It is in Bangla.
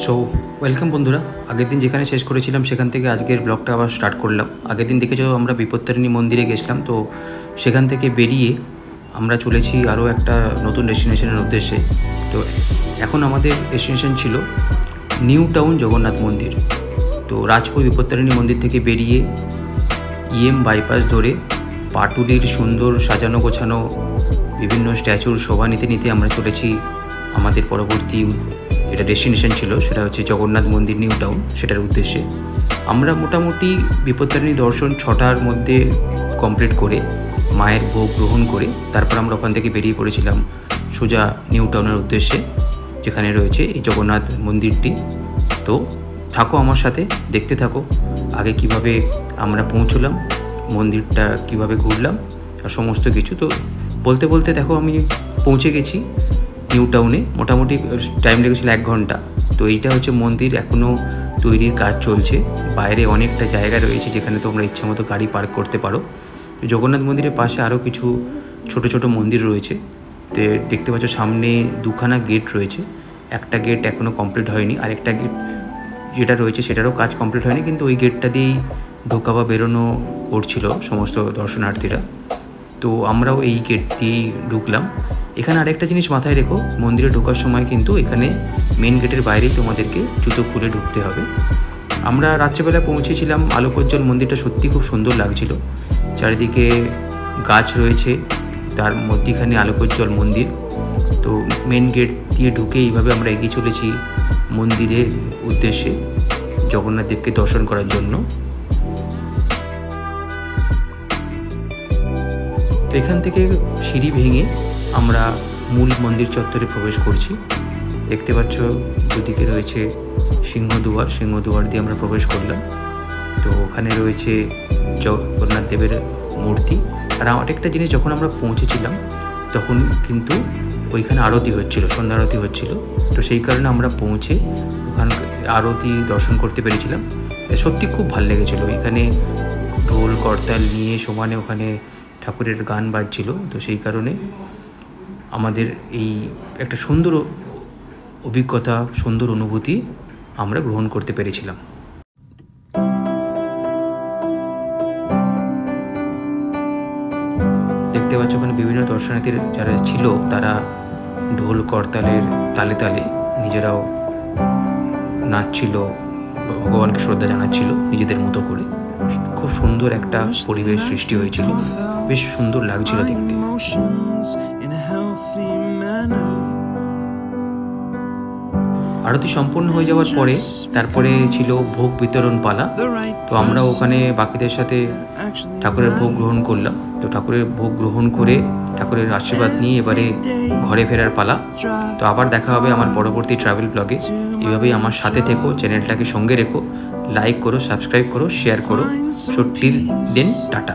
সো ওয়েলকাম বন্ধুরা, আগের দিন যেখানে শেষ করেছিলাম সেখান থেকে আজকের ব্লগটা আবার স্টার্ট করলাম। আগের দিন দেখেছো আমরা বিপত্তারিণী মন্দিরে গেছিলাম, তো সেখান থেকে বেরিয়ে আমরা চলেছি আরও একটা নতুন ডেস্টিনেশনের উদ্দেশ্যে। তো এখন আমাদের ডেস্টিনেশন ছিল নিউ টাউন জগন্নাথ মন্দির। তো রাজপুর বিপত্তারিণী মন্দির থেকে বেরিয়ে বাইপাস ধরে পাটুলির সুন্দর সাজানো গোছানো বিভিন্ন স্ট্যাচুর শোভা নিতে নিতে আমরা চলেছি আমাদের পরবর্তী যেটা ডেস্টিনেশন ছিল সেটা হচ্ছে জগন্নাথ মন্দির নিউ টাউন, সেটার উদ্দেশ্যে। আমরা মোটামুটি বিপত্তারিণী দর্শন 6টার মধ্যে কমপ্লিট করে মায়ের ভোগ গ্রহণ করে তারপর আমরা ওখান থেকে বেরিয়ে পড়েছিলাম সোজা নিউ টাউনের উদ্দেশ্যে, যেখানে রয়েছে এই জগন্নাথ মন্দিরটি। তো থাকো আমার সাথে, দেখতে থাকো আগে কিভাবে আমরা পৌঁছলাম, মন্দিরটা কিভাবে ঘুরলাম আর সমস্ত কিছু। তো বলতে বলতে দেখো আমি পৌঁছে গেছি নিউ টাউনে। মোটামুটি টাইম লেগেছিল 1 ঘন্টা। তো এইটা হচ্ছে মন্দির, এখনও তৈরির কাজ চলছে। বাইরে অনেকটা জায়গা রয়েছে যেখানে তোমরা ইচ্ছা মতো গাড়ি পার্ক করতে পারো। তো জগন্নাথ মন্দিরের পাশে আরও কিছু ছোট ছোট মন্দির রয়েছে। তো দেখতে পাচ্ছ সামনে 2খানা গেট রয়েছে। একটা গেট এখনও কমপ্লিট হয়নি, আরেকটা গেট যেটা রয়েছে সেটারও কাজ কমপ্লিট হয়নি, কিন্তু ওই গেটটা দিয়েই ঢোকা বা বেরোনো করছিল সমস্ত দর্শনার্থীরা। তো আমরাও এই গেট দিয়েই ঢুকলাম। এখানে আরেকটা জিনিস মাথায় রেখো, মন্দিরে ঢোকার সময় কিন্তু এখানে মেন গেটের বাইরেই তোমাদেরকে জুতো খুলে ঢুকতে হবে। আমরা রাত্রেবেলা পৌঁছেছিলাম, আলোকোজ্জ্বল মন্দিরটা সত্যি খুব সুন্দর লাগছিল। চারিদিকে গাছ রয়েছে, তার মধ্যিখানে আলোকোজ্জ্বল মন্দির। তো মেন গেট দিয়ে ঢুকে এইভাবে আমরা এগিয়ে চলেছি মন্দিরের উদ্দেশ্যে, জগন্নাথ দেবকে দর্শন করার জন্য। তো এখান থেকে সিঁড়ি ভেঙে আমরা মূল মন্দির চত্বরে প্রবেশ করছি। দেখতে পাচ্ছ দুদিকে রয়েছে সিংহদুয়ার দিয়ে আমরা প্রবেশ করলাম। তো ওখানে রয়েছে জগন্নাথ দেবের মূর্তি। আর আরেকটা জিনিস, যখন আমরা পৌঁছেছিলাম তখন কিন্তু ওইখানে আরতি হচ্ছিল, সন্ধ্যা আরতি হচ্ছিল। তো সেই কারণে আমরা পৌঁছে ওখানে আরতি দর্শন করতে পেরেছিলাম। সত্যি খুব ভালো লেগেছিলো। এখানে ঢোল করতাল নিয়ে সমানে ওখানে ঠাকুরের গান বাজছিল। তো সেই কারণে আমাদের এই একটা সুন্দর অভিজ্ঞতা, সুন্দর অনুভূতি আমরা গ্রহণ করতে পেরেছিলাম। দেখতে পাচ্ছ ওখানে বিভিন্ন দর্শনার্থী যারা ছিল তারা ঢোল করতালের তালে তালে নিজেরাও নাচছিল, ভগবানকে শ্রদ্ধা জানাচ্ছিল নিজেদের মতো করে। খুব সুন্দর একটা পরিবেশ সৃষ্টি হয়েছিল, বেশ সুন্দর লাগছিল দেখতে। আরতি সম্পূর্ণ হয়ে যাওয়ার পরে তারপরে ছিল ভোগ বিতরণ পালা। তো আমরা ওখানে বাকিদের সাথে ঠাকুরের ভোগ গ্রহণ করলাম। তো ঠাকুরের ভোগ গ্রহণ করে ঠাকুরের আশীর্বাদ নিয়ে এবারে ঘরে ফেরার পালা। তো আবার দেখা হবে আমার পরবর্তী ট্রাভেল ব্লগে। এভাবেই আমার সাথে থেকো, চ্যানেলটাকে সঙ্গে রেখো, লাইক করো, সাবস্ক্রাইব করো, শেয়ার করো। So till then, tata.